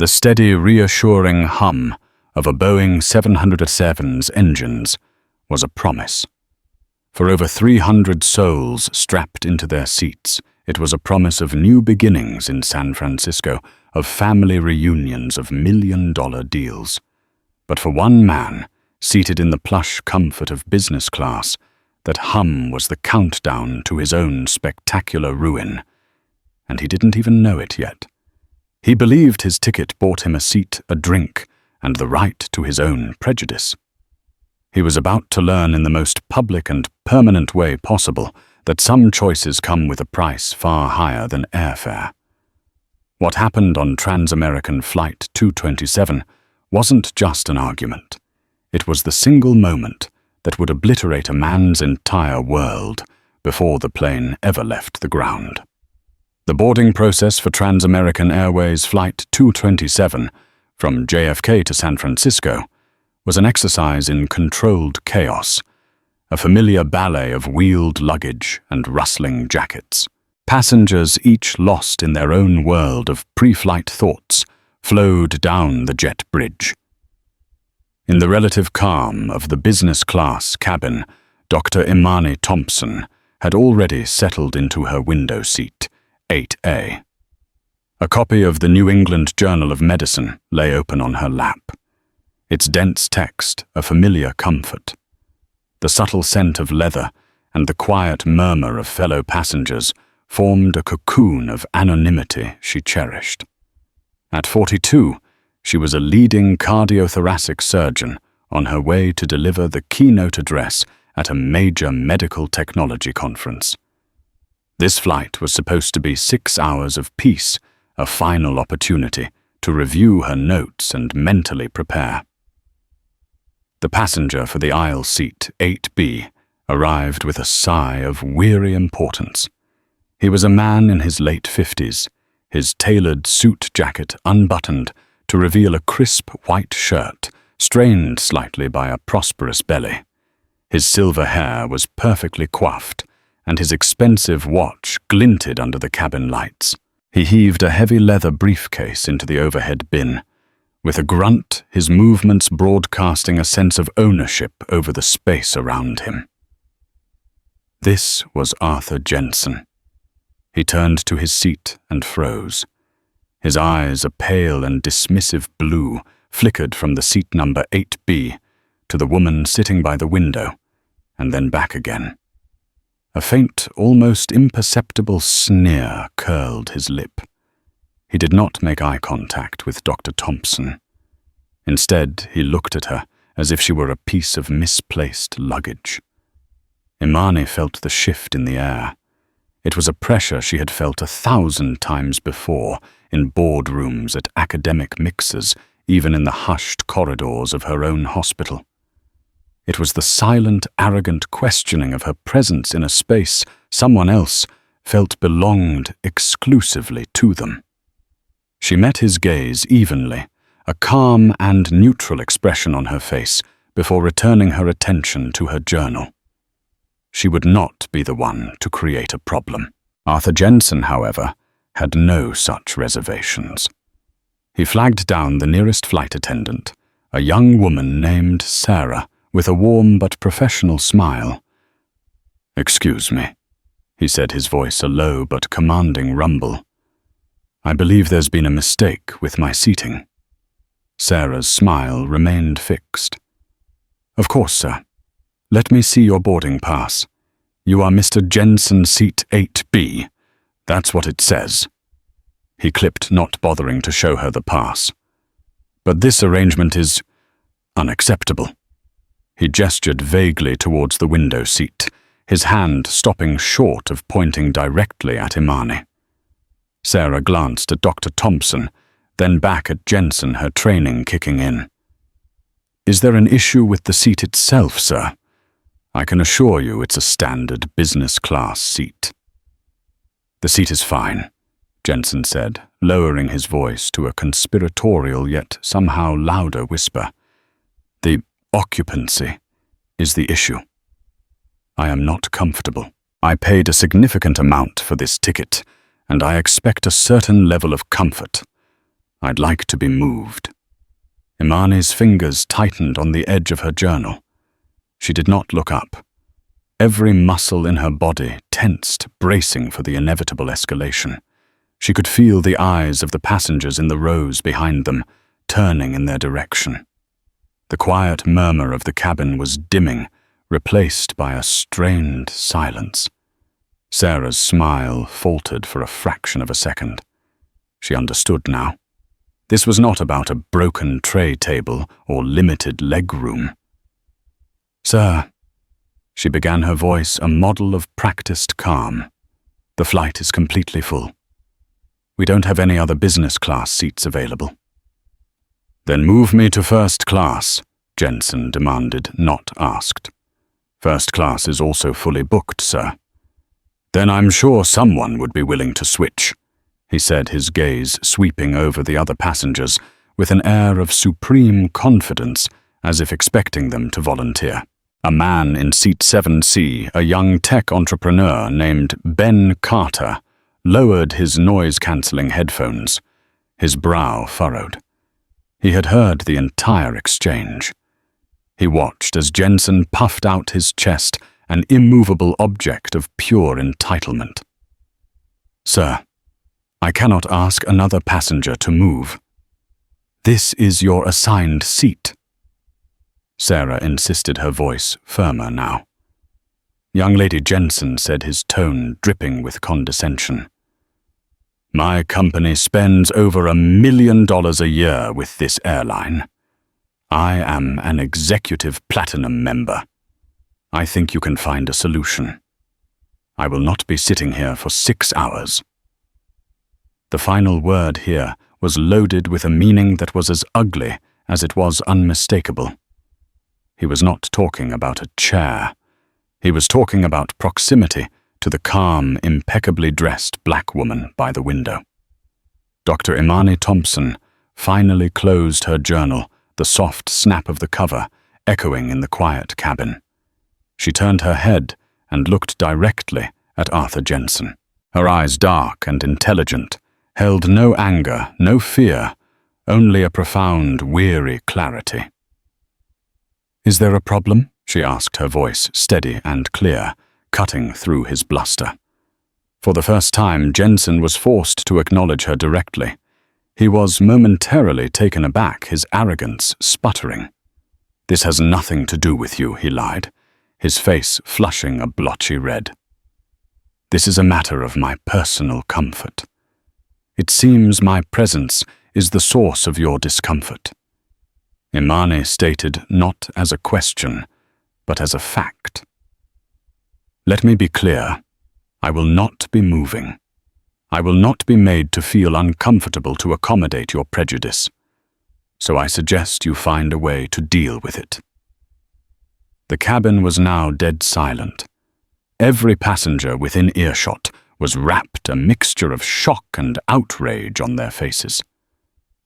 The steady, reassuring hum of a Boeing 707's engines was a promise. For over 300 souls strapped into their seats, it was a promise of new beginnings in San Francisco, of family reunions, of million-dollar deals. But for one man, seated in the plush comfort of business class, that hum was the countdown to his own spectacular ruin. And he didn't even know it yet. He believed his ticket bought him a seat, a drink, and the right to his own prejudice. He was about to learn in the most public and permanent way possible that some choices come with a price far higher than airfare. What happened on Trans-American Flight 227 wasn't just an argument. It was the single moment that would obliterate a man's entire world before the plane ever left the ground. The boarding process for Trans-American Airways Flight 227 from JFK to San Francisco was an exercise in controlled chaos, a familiar ballet of wheeled luggage and rustling jackets. Passengers, each lost in their own world of pre-flight thoughts, flowed down the jet bridge. In the relative calm of the business class cabin, Dr. Imani Thompson had already settled into her window seat, 8A. A copy of the New England Journal of Medicine lay open on her lap. Its dense text a familiar comfort. The subtle scent of leather and the quiet murmur of fellow passengers formed a cocoon of anonymity she cherished. At 42, she was a leading cardiothoracic surgeon on her way to deliver the keynote address at a major medical technology conference. This flight was supposed to be 6 hours of peace, a final opportunity to review her notes and mentally prepare. The passenger for the aisle seat, 8B, arrived with a sigh of weary importance. He was a man in his late 50s, his tailored suit jacket unbuttoned to reveal a crisp white shirt, strained slightly by a prosperous belly. His silver hair was perfectly coiffed, and his expensive watch glinted under the cabin lights. He heaved a heavy leather briefcase into the overhead bin. With a grunt, his movements broadcasting a sense of ownership over the space around him. This was Arthur Jensen. He turned to his seat and froze. His eyes, a pale and dismissive blue, flickered from the seat number 8B to the woman sitting by the window, and then back again. A faint, almost imperceptible sneer curled his lip. He did not make eye contact with Dr. Thompson. Instead, he looked at her as if she were a piece of misplaced luggage. Imani felt the shift in the air. It was a pressure she had felt 1,000 times before in boardrooms, at academic mixers, even in the hushed corridors of her own hospital. It was the silent, arrogant questioning of her presence in a space someone else felt belonged exclusively to them. She met his gaze evenly, a calm and neutral expression on her face, before returning her attention to her journal. She would not be the one to create a problem. Arthur Jensen, however, had no such reservations. He flagged down the nearest flight attendant, a young woman named Sarah, with a warm but professional smile. "Excuse me," he said, his voice a low but commanding rumble. "I believe there's been a mistake with my seating." Sarah's smile remained fixed. "Of course, sir. Let me see your boarding pass. You are Mr. Jensen, seat 8B. That's what it says." He clipped, not bothering to show her the pass. "But this arrangement is unacceptable." He gestured vaguely towards the window seat, his hand stopping short of pointing directly at Imani. Sarah glanced at Dr. Thompson, then back at Jensen, her training kicking in. "Is there an issue with the seat itself, sir? I can assure you it's a standard business class seat." "The seat is fine," Jensen said, lowering his voice to a conspiratorial yet somehow louder whisper. "The occupancy is the issue. I am not comfortable. I paid a significant amount for this ticket, and I expect a certain level of comfort. I'd like to be moved. Imani's fingers tightened on the edge of her journal. She did not look up. Every muscle in her body tensed, bracing for the inevitable escalation. She could feel the eyes of the passengers in the rows behind them, turning in their direction. The quiet murmur of the cabin was dimming, replaced by a strained silence. Sarah's smile faltered for a fraction of a second. She understood now. This was not about a broken tray table or limited leg room. "Sir," she began, her voice a model of practiced calm, "the flight is completely full. We don't have any other business class seats available." "Then move me to first class," Jensen demanded, not asked. "First class is also fully booked, sir." "Then I'm sure someone would be willing to switch," he said, his gaze sweeping over the other passengers with an air of supreme confidence, as if expecting them to volunteer. A man in seat 7C, a young tech entrepreneur named Ben Carter, lowered his noise-cancelling headphones. His brow furrowed. He had heard the entire exchange. He watched as Jensen puffed out his chest, an immovable object of pure entitlement. "Sir, I cannot ask another passenger to move. This is your assigned seat." Sarah insisted, her voice firmer now. Young Lady Jensen said, his tone dripping with condescension. "My company spends over $1 million a year with this airline. I am an executive platinum member. I think you can find a solution. I will not be sitting here for 6 hours." The final word here was loaded with a meaning that was as ugly as it was unmistakable. He was not talking about a chair. He was talking about proximity to the calm, impeccably dressed black woman by the window. Dr. Imani Thompson finally closed her journal, the soft snap of the cover echoing in the quiet cabin. She turned her head and looked directly at Arthur Jensen. Her eyes, dark and intelligent, held no anger, no fear, only a profound, weary clarity. "Is there a problem?" she asked, her voice steady and clear, cutting through his bluster. For the first time, Jensen was forced to acknowledge her directly. He was momentarily taken aback, his arrogance sputtering. "This has nothing to do with you," he lied, his face flushing a blotchy red. "This is a matter of my personal comfort. It seems my presence is the source of your discomfort." Imani stated not as a question, but as a fact. "Let me be clear. I will not be moving. I will not be made to feel uncomfortable to accommodate your prejudice. So I suggest you find a way to deal with it." The cabin was now dead silent. Every passenger within earshot was wrapped, a mixture of shock and outrage on their faces.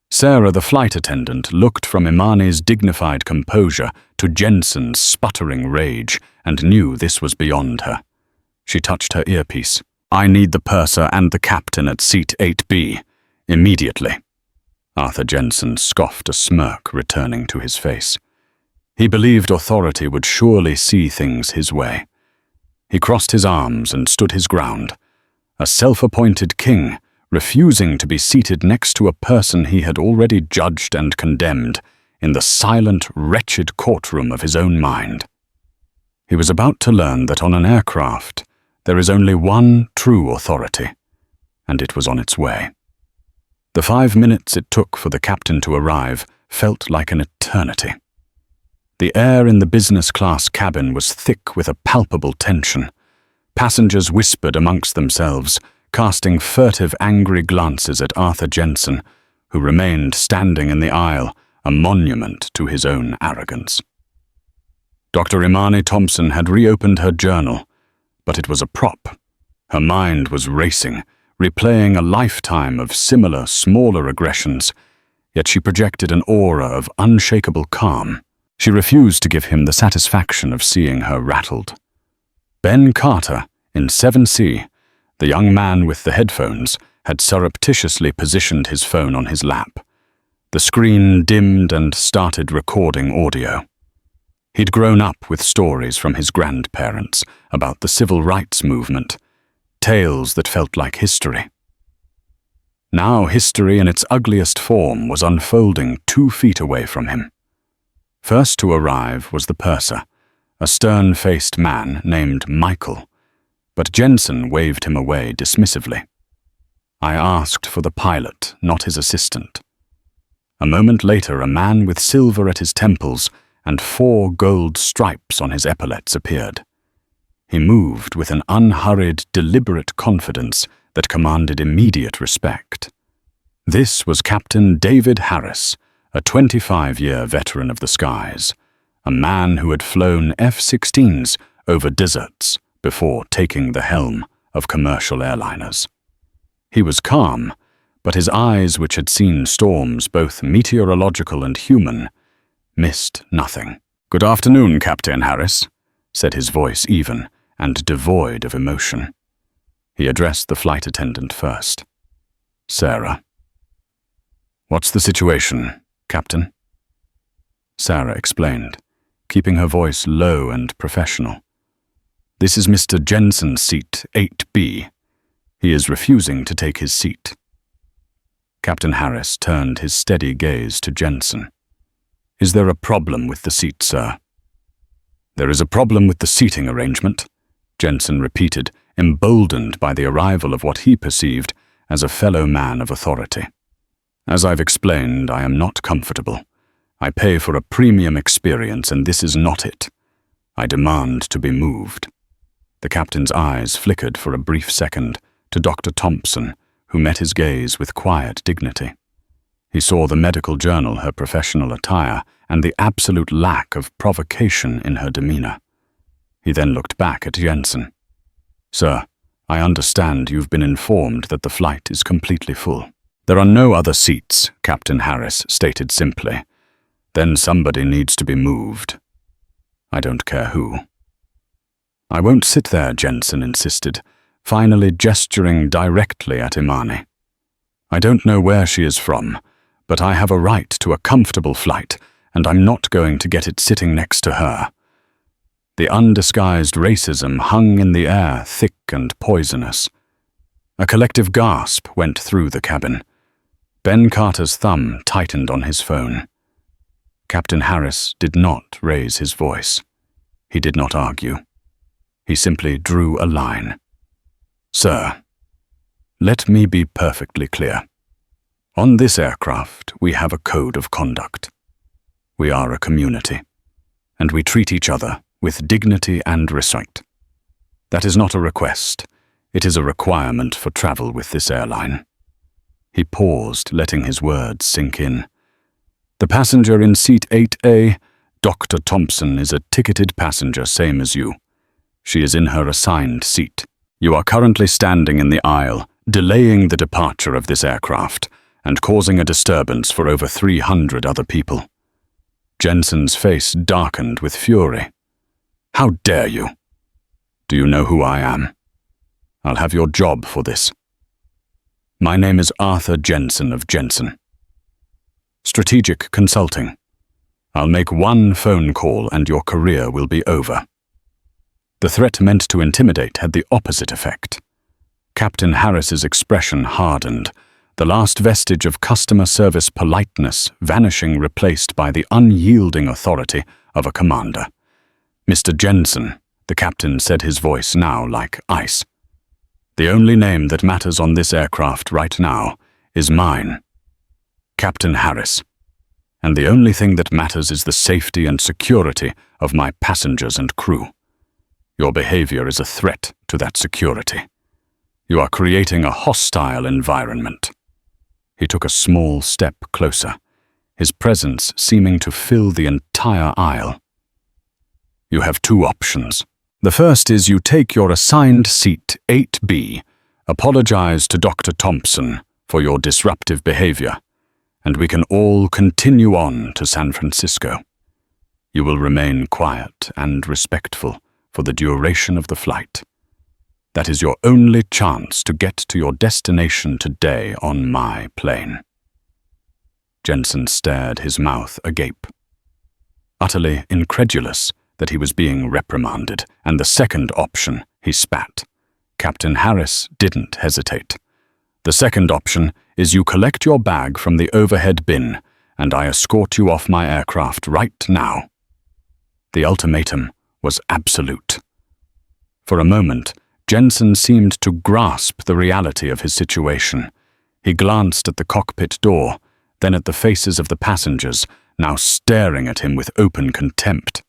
Sarah, the flight attendant, looked from Imani's dignified composure to Jensen's sputtering rage and knew this was beyond her. She touched her earpiece. "I need the purser and the captain at seat 8B, immediately." Arthur Jensen scoffed, a smirk returning to his face. He believed authority would surely see things his way. He crossed his arms and stood his ground, a self-appointed king, refusing to be seated next to a person he had already judged and condemned in the silent, wretched courtroom of his own mind. He was about to learn that on an aircraft there is only one true authority, and it was on its way. The 5 minutes it took for the captain to arrive felt like an eternity. The air in the business class cabin was thick with a palpable tension. Passengers whispered amongst themselves, casting furtive, angry glances at Arthur Jensen, who remained standing in the aisle, a monument to his own arrogance. Dr. Imani Thompson had reopened her journal, but it was a prop. Her mind was racing, replaying a lifetime of similar, smaller aggressions, yet she projected an aura of unshakable calm. She refused to give him the satisfaction of seeing her rattled. Ben Carter, in 7C, the young man with the headphones, had surreptitiously positioned his phone on his lap, The screen dimmed and started recording audio. He'd grown up with stories from his grandparents about the civil rights movement, tales that felt like history. Now history in its ugliest form was unfolding 2 feet away from him. First to arrive was the purser, a stern-faced man named Michael, but Jensen waved him away dismissively. I asked for the pilot, not his assistant. A moment later, a man with silver at his temples and 4 gold stripes on his epaulets appeared. He moved with an unhurried, deliberate confidence that commanded immediate respect. This was Captain David Harris, a 25-year veteran of the skies, a man who had flown F-16s over deserts before taking the helm of commercial airliners. He was calm, but his eyes, which had seen storms both meteorological and human, missed nothing. "Good afternoon, Captain Harris," said his voice even and devoid of emotion. He addressed the flight attendant first. "Sarah." "What's the situation, Captain?" Sarah explained, keeping her voice low and professional. "This is Mr. Jensen's seat 8B. He is refusing to take his seat." Captain Harris turned his steady gaze to Jensen. "Is there a problem with the seat, sir?" "There is a problem with the seating arrangement," Jensen repeated, emboldened by the arrival of what he perceived as a fellow man of authority. "As I've explained, I am not comfortable. I pay for a premium experience, and this is not it. I demand to be moved." The captain's eyes flickered for a brief second to Dr. Thompson, who met his gaze with quiet dignity. He saw the medical journal, her professional attire, and the absolute lack of provocation in her demeanor. He then looked back at Jensen. "Sir, I understand you've been informed that the flight is completely full." "There are no other seats," Captain Harris stated simply. "Then somebody needs to be moved. I don't care who." "I won't sit there," Jensen insisted, finally gesturing directly at Imani. "I don't know where she is from, but I have a right to a comfortable flight, and I'm not going to get it sitting next to her." The undisguised racism hung in the air, thick and poisonous. A collective gasp went through the cabin. Ben Carter's thumb tightened on his phone. Captain Harris did not raise his voice. He did not argue. He simply drew a line. "Sir, let me be perfectly clear. On this aircraft, we have a code of conduct. We are a community, and we treat each other with dignity and respect. That is not a request. It is a requirement for travel with this airline." He paused, letting his words sink in. "The passenger in seat 8A, Dr. Thompson, is a ticketed passenger, same as you. She is in her assigned seat. You are currently standing in the aisle, delaying the departure of this aircraft and causing a disturbance for over 300 other people." Jensen's face darkened with fury. "How dare you? Do you know who I am? I'll have your job for this. My name is Arthur Jensen of Jensen. Strategic Consulting. I'll make one phone call and your career will be over." The threat meant to intimidate had the opposite effect. Captain Harris's expression hardened, the last vestige of customer service politeness vanishing, replaced by the unyielding authority of a commander. "Mr. Jensen," the captain said, his voice now like ice. "The only name that matters on this aircraft right now is mine, Captain Harris. And the only thing that matters is the safety and security of my passengers and crew. Your behavior is a threat to that security. You are creating a hostile environment." He took a small step closer, his presence seeming to fill the entire aisle. "You have 2 options. The first is you take your assigned seat 8B, apologize to Dr. Thompson for your disruptive behavior, and we can all continue on to San Francisco. You will remain quiet and respectful for the duration of the flight. That is your only chance to get to your destination today on my plane." Jensen stared, his mouth agape, utterly incredulous that he was being reprimanded. And the second option, he spat. Captain Harris didn't hesitate. The second option is you collect your bag from the overhead bin, and I escort you off my aircraft right now. The ultimatum was absolute. For a moment, Jensen seemed to grasp the reality of his situation. He glanced at the cockpit door, then at the faces of the passengers, now staring at him with open contempt.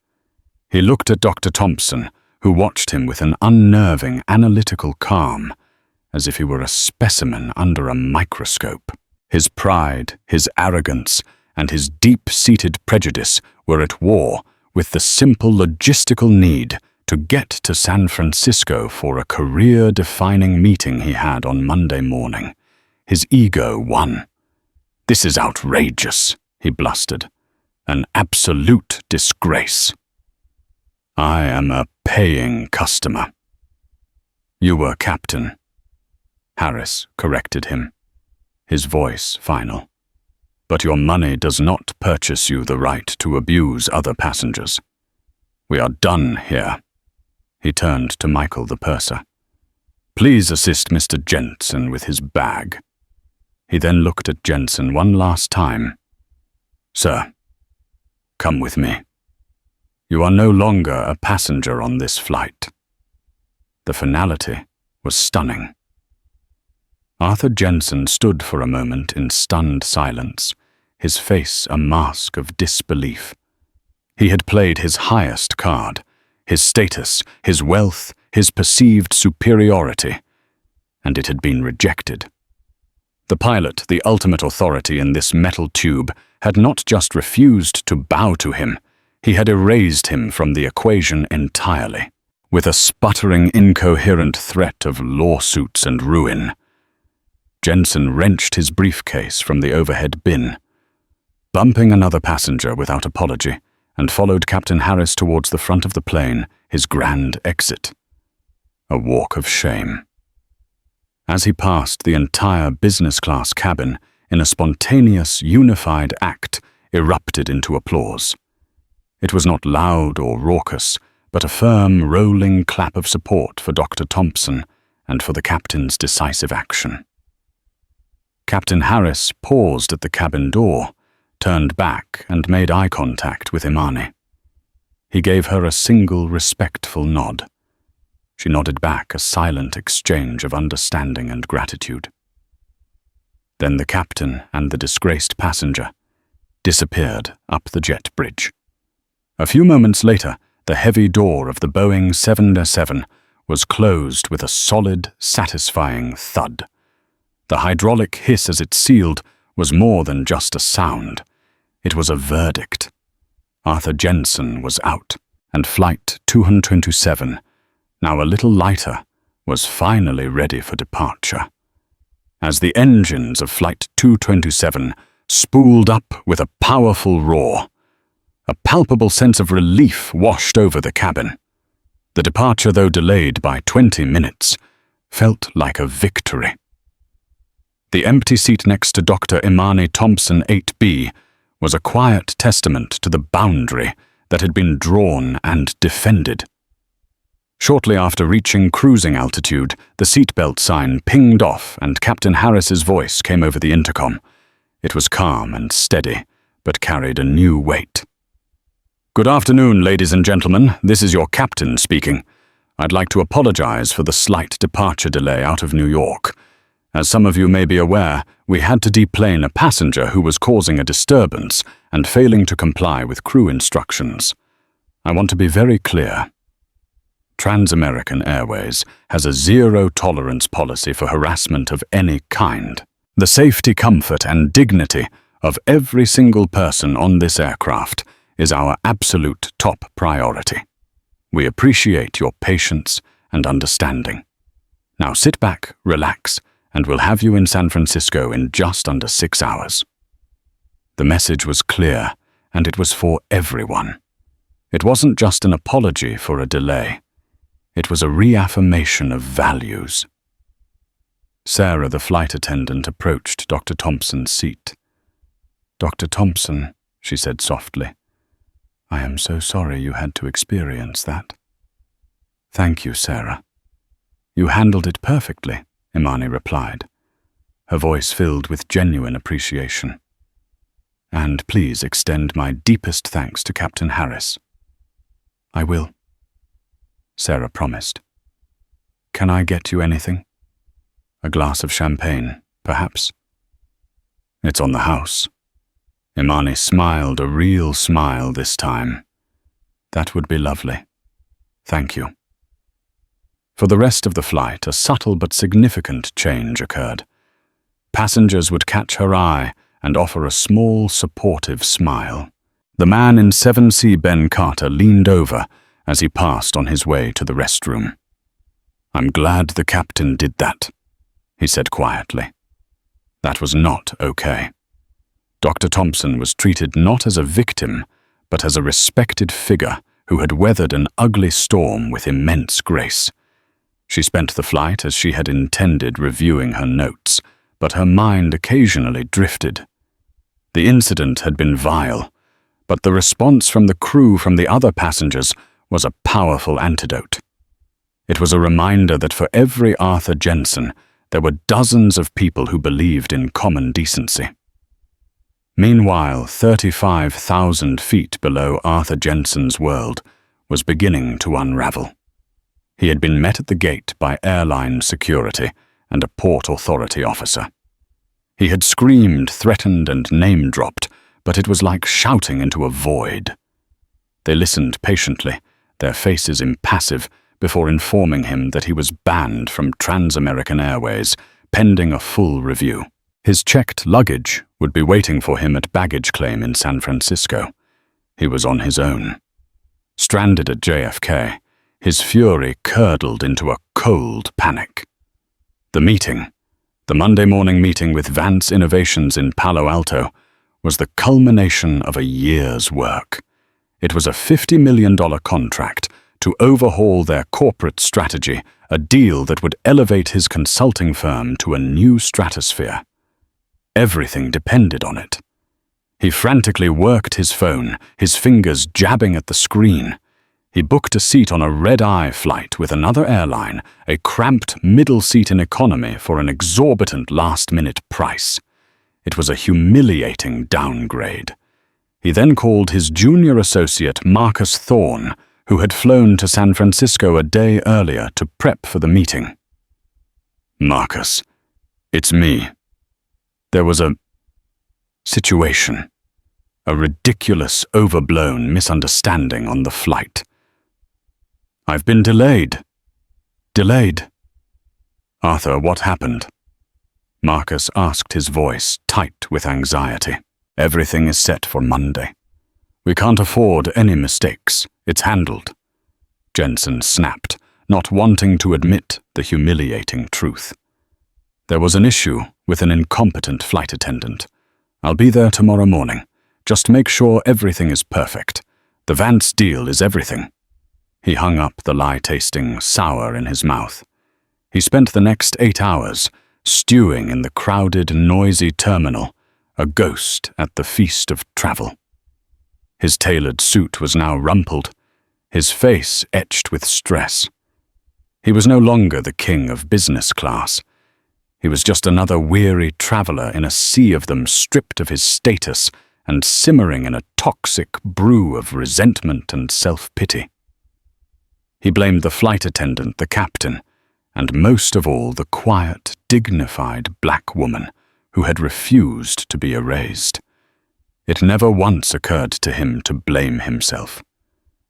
He looked at Dr. Thompson, who watched him with an unnerving, analytical calm, as if he were a specimen under a microscope. His pride, his arrogance, and his deep-seated prejudice were at war with the simple logistical need to get to San Francisco for a career-defining meeting he had on Monday morning. His ego won. "This is outrageous," he blustered. "An absolute disgrace. I am a paying customer." "You were captain," Harris corrected him, his voice final. "But your money does not purchase you the right to abuse other passengers. We are done here." He turned to Michael the purser. "Please assist Mr. Jensen with his bag." He then looked at Jensen one last time. "Sir, come with me. You are no longer a passenger on this flight." The finality was stunning. Arthur Jensen stood for a moment in stunned silence, his face a mask of disbelief. He had played his highest card, his status, his wealth, his perceived superiority, and it had been rejected. The pilot, the ultimate authority in this metal tube, had not just refused to bow to him, he had erased him from the equation entirely, with a sputtering, incoherent threat of lawsuits and ruin. Jensen wrenched his briefcase from the overhead bin, bumping another passenger without apology, and followed Captain Harris towards the front of the plane, his grand exit. A walk of shame. As he passed the entire business-class cabin, in a spontaneous, unified act, erupted into applause. It was not loud or raucous, but a firm, rolling clap of support for Dr. Thompson and for the captain's decisive action. Captain Harris paused at the cabin door, turned back and made eye contact with Imani. He gave her a single respectful nod. She nodded back, a silent exchange of understanding and gratitude. Then the captain and the disgraced passenger disappeared up the jet bridge. A few moments later, the heavy door of the Boeing 707 was closed with a solid, satisfying thud. The hydraulic hiss as it sealed was more than just a sound. It was a verdict. Arthur Jensen was out, and Flight 227, now a little lighter, was finally ready for departure. As the engines of Flight 227 spooled up with a powerful roar, a palpable sense of relief washed over the cabin. The departure, though delayed by 20 minutes, felt like a victory. The empty seat next to Dr. Imani Thompson 8B was a quiet testament to the boundary that had been drawn and defended. Shortly after reaching cruising altitude, the seatbelt sign pinged off and Captain Harris's voice came over the intercom. It was calm and steady, but carried a new weight. "Good afternoon, ladies and gentlemen. This is your captain speaking. I'd like to apologize for the slight departure delay out of New York. As some of you may be aware, we had to deplane a passenger who was causing a disturbance and failing to comply with crew instructions. I want to be very clear. Trans-American Airways has a zero-tolerance policy for harassment of any kind. The safety, comfort, and dignity of every single person on this aircraft is our absolute top priority. We appreciate your patience and understanding. Now sit back, relax, and we'll have you in San Francisco in just under 6 hours." The message was clear, and it was for everyone. It wasn't just an apology for a delay. It was a reaffirmation of values. Sarah, the flight attendant, approached Dr. Thompson's seat. "Dr. Thompson," she said softly, "I am so sorry you had to experience that." "Thank you, Sarah." "You handled it perfectly," Imani replied, her voice filled with genuine appreciation. "And please extend my deepest thanks to Captain Harris." "I will," Sarah promised. "Can I get you anything? A glass of champagne, perhaps?" "It's on the house." Imani smiled, a real smile this time. "That would be lovely. Thank you." For the rest of the flight, a subtle but significant change occurred. Passengers would catch her eye and offer a small, supportive smile. The man in 7C Ben Carter leaned over as he passed on his way to the restroom. "I'm glad the captain did that," he said quietly. That was not okay. Dr. Thompson was treated not as a victim, but as a respected figure who had weathered an ugly storm with immense grace. She spent the flight as she had intended, reviewing her notes, but her mind occasionally drifted. The incident had been vile, but the response from the crew, from the other passengers, was a powerful antidote. It was a reminder that for every Arthur Jensen, there were dozens of people who believed in common decency. Meanwhile, 35,000 feet below Arthur Jensen's world was beginning to unravel. He had been met at the gate by airline security and a port authority officer. He had screamed, threatened, and name-dropped, but it was like shouting into a void. They listened patiently, their faces impassive, before informing him that he was banned from Trans-American Airways, pending a full review. His checked luggage would be waiting for him at baggage claim in San Francisco. He was on his own. Stranded at JFK, his fury curdled into a cold panic. The Monday morning meeting with Vance Innovations in Palo Alto, was the culmination of a year's work. It was a $50 million contract to overhaul their corporate strategy, a deal that would elevate his consulting firm to a new stratosphere. Everything depended on it. He frantically worked his phone, his fingers jabbing at the screen. He booked a seat on a red-eye flight with another airline, a cramped middle seat in economy for an exorbitant last-minute price. It was a humiliating downgrade. He then called his junior associate, Marcus Thorne, who had flown to San Francisco a day earlier to prep for the meeting. "Marcus, it's me. There was a situation, a ridiculous, overblown misunderstanding on the flight. I've been delayed. Arthur, what happened?" Marcus asked, his voice tight with anxiety. "Everything is set for Monday. We can't afford any mistakes. It's handled." Jensen snapped, not wanting to admit the humiliating truth. "There was an issue with an incompetent flight attendant. I'll be there tomorrow morning. Just make sure everything is perfect. The Vance deal is everything." He hung up, the lie tasting sour in his mouth. He spent the next 8 hours stewing in the crowded, noisy terminal, a ghost at the feast of travel. His tailored suit was now rumpled, his face etched with stress. He was no longer the king of business class. He was just another weary traveler in a sea of them, stripped of his status and simmering in a toxic brew of resentment and self-pity. He blamed the flight attendant, the captain, and most of all the quiet, dignified black woman who had refused to be erased. It never once occurred to him to blame himself.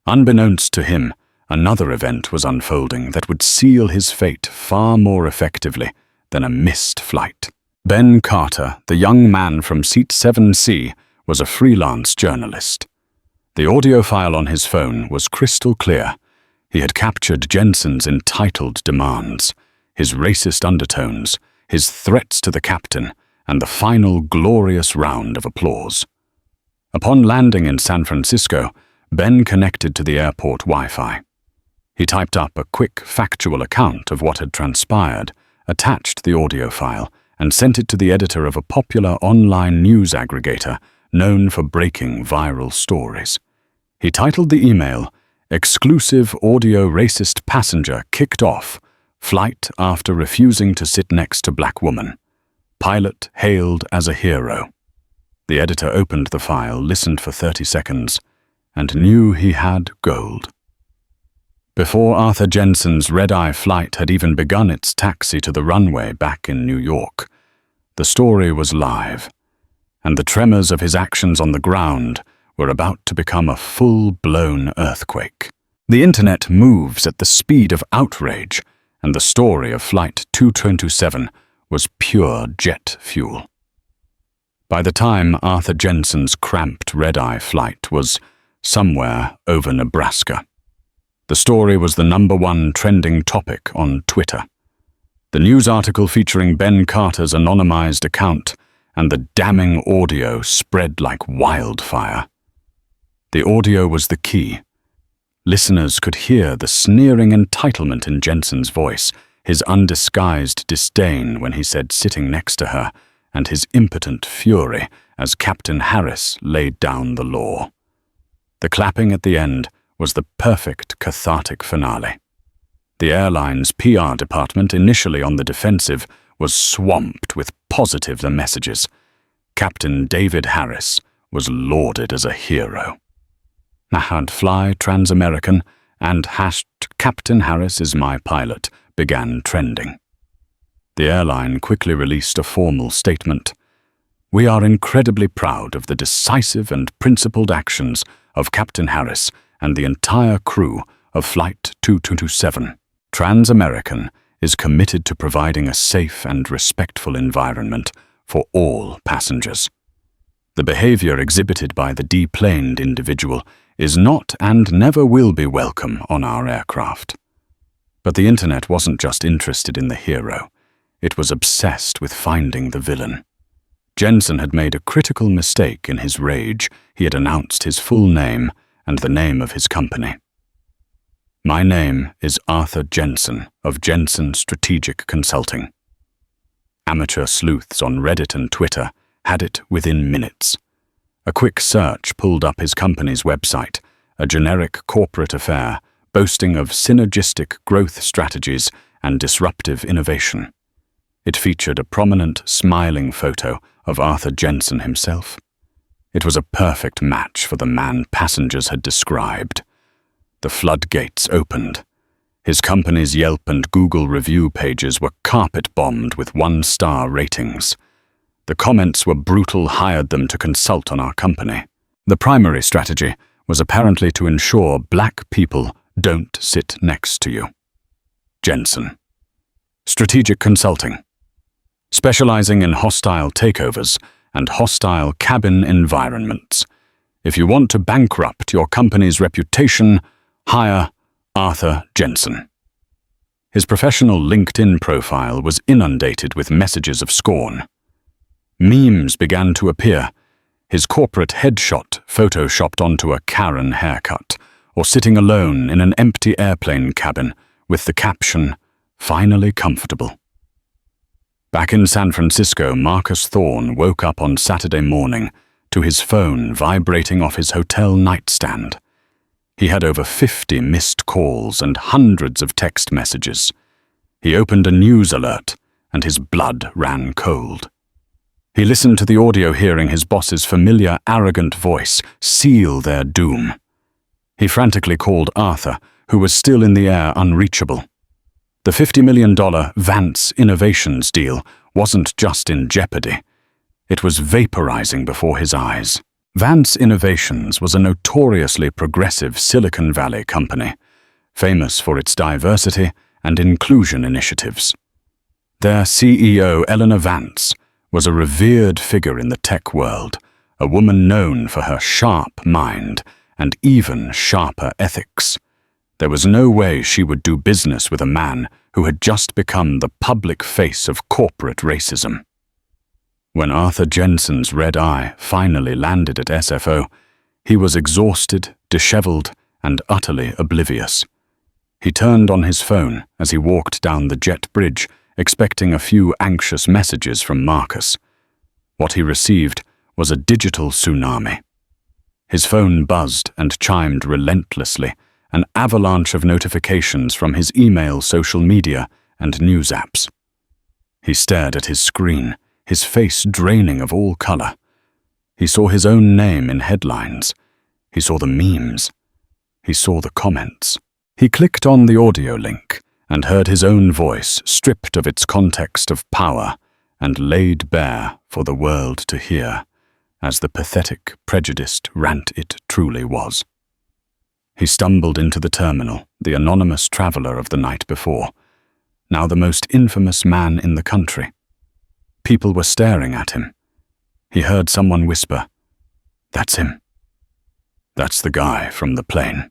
Unbeknownst to him, another event was unfolding that would seal his fate far more effectively than a missed flight. Ben Carter, the young man from seat 7C, was a freelance journalist. The audio file on his phone was crystal clear. He had captured Jensen's entitled demands, his racist undertones, his threats to the captain, and the final glorious round of applause. Upon landing in San Francisco, Ben connected to the airport Wi-Fi. He typed up a quick, factual account of what had transpired, attached the audio file, and sent it to the editor of a popular online news aggregator, known for breaking viral stories. He titled the email, "Exclusive Audio Racist Passenger Kicked Off, Flight After Refusing to Sit Next to Black Woman. Pilot Hailed as a Hero." The editor opened the file, listened for 30 seconds, and knew he had gold. Before Arthur Jensen's red-eye flight had even begun its taxi to the runway back in New York, the story was live, and the tremors of his actions on the ground were about to become a full-blown earthquake. The internet moves at the speed of outrage, and the story of Flight 227 was pure jet fuel. By the time Arthur Jensen's cramped red-eye flight was somewhere over Nebraska, the story was the #1 trending topic on Twitter. The news article featuring Ben Carter's anonymized account and the damning audio spread like wildfire. The audio was the key. Listeners could hear the sneering entitlement in Jensen's voice, his undisguised disdain when he said sitting next to her, and his impotent fury as Captain Harris laid down the law. The clapping at the end was the perfect cathartic finale. The airline's PR department, initially on the defensive, was swamped with positive messages. Captain David Harris was lauded as a hero. "Nahad Fly Trans-American" and #Captain Harris is my pilot began trending. The airline quickly released a formal statement. "We are incredibly proud of the decisive and principled actions of Captain Harris and the entire crew of Flight 227. Trans-American is committed to providing a safe and respectful environment for all passengers. The behavior exhibited by the deplaned individual is not and never will be welcome on our aircraft." But the internet wasn't just interested in the hero. It was obsessed with finding the villain. Jensen had made a critical mistake in his rage. He had announced his full name and the name of his company. "My name is Arthur Jensen of Jensen Strategic Consulting." Amateur sleuths on Reddit and Twitter had it within minutes. A quick search pulled up his company's website, a generic corporate affair boasting of synergistic growth strategies and disruptive innovation. It featured a prominent, smiling photo of Arthur Jensen himself. It was a perfect match for the man passengers had described. The floodgates opened. His company's Yelp and Google review pages were carpet-bombed with 1-star ratings. The comments were brutal, "Hired them to consult on our company." The primary strategy was apparently to ensure black people don't sit next to you. Jensen. Strategic Consulting. Specializing in hostile takeovers and hostile cabin environments. If you want to bankrupt your company's reputation, hire Arthur Jensen. His professional LinkedIn profile was inundated with messages of scorn. Memes began to appear, his corporate headshot photoshopped onto a Karen haircut, or sitting alone in an empty airplane cabin with the caption, "Finally comfortable." Back in San Francisco, Marcus Thorne woke up on Saturday morning to his phone vibrating off his hotel nightstand. He had over 50 missed calls and hundreds of text messages. He opened a news alert, and his blood ran cold. He listened to the audio, hearing his boss's familiar, arrogant voice seal their doom. He frantically called Arthur, who was still in the air, unreachable. The $50 million Vance Innovations deal wasn't just in jeopardy. It was vaporizing before his eyes. Vance Innovations was a notoriously progressive Silicon Valley company, famous for its diversity and inclusion initiatives. Their CEO, Eleanor Vance, was a revered figure in the tech world, a woman known for her sharp mind and even sharper ethics. There was no way she would do business with a man who had just become the public face of corporate racism. When Arthur Jensen's red eye finally landed at SFO, he was exhausted, disheveled, and utterly oblivious. He turned on his phone as he walked down the jet bridge, expecting a few anxious messages from Marcus. What he received was a digital tsunami. His phone buzzed and chimed relentlessly, an avalanche of notifications from his email, social media, and news apps. He stared at his screen, his face draining of all color. He saw his own name in headlines. He saw the memes. He saw the comments. He clicked on the audio link and heard his own voice stripped of its context of power and laid bare for the world to hear, as the pathetic, prejudiced rant it truly was. He stumbled into the terminal, the anonymous traveler of the night before, now the most infamous man in the country. People were staring at him. He heard someone whisper, "That's him. That's the guy from the plane."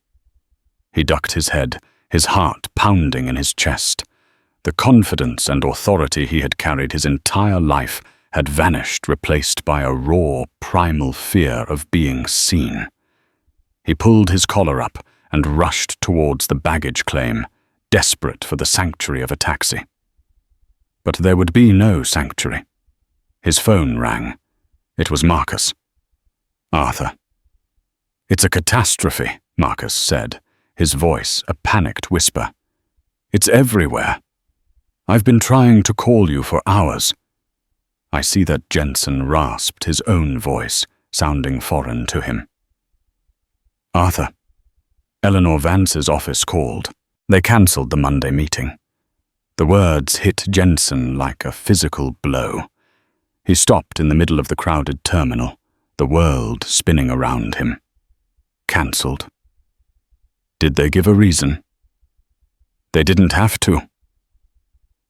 He ducked his head, his heart pounding in his chest. The confidence and authority he had carried his entire life had vanished, replaced by a raw, primal fear of being seen. He pulled his collar up and rushed towards the baggage claim, desperate for the sanctuary of a taxi. But there would be no sanctuary. His phone rang. It was Marcus. "Arthur." "It's a catastrophe," Marcus said, his voice a panicked whisper. "It's everywhere. I've been trying to call you for hours." I see that Jensen rasped his own voice, sounding foreign to him. "Arthur, Eleanor Vance's office called. They cancelled the Monday meeting." The words hit Jensen like a physical blow. He stopped in the middle of the crowded terminal, the world spinning around him. Cancelled. Did they give a reason? They didn't have to.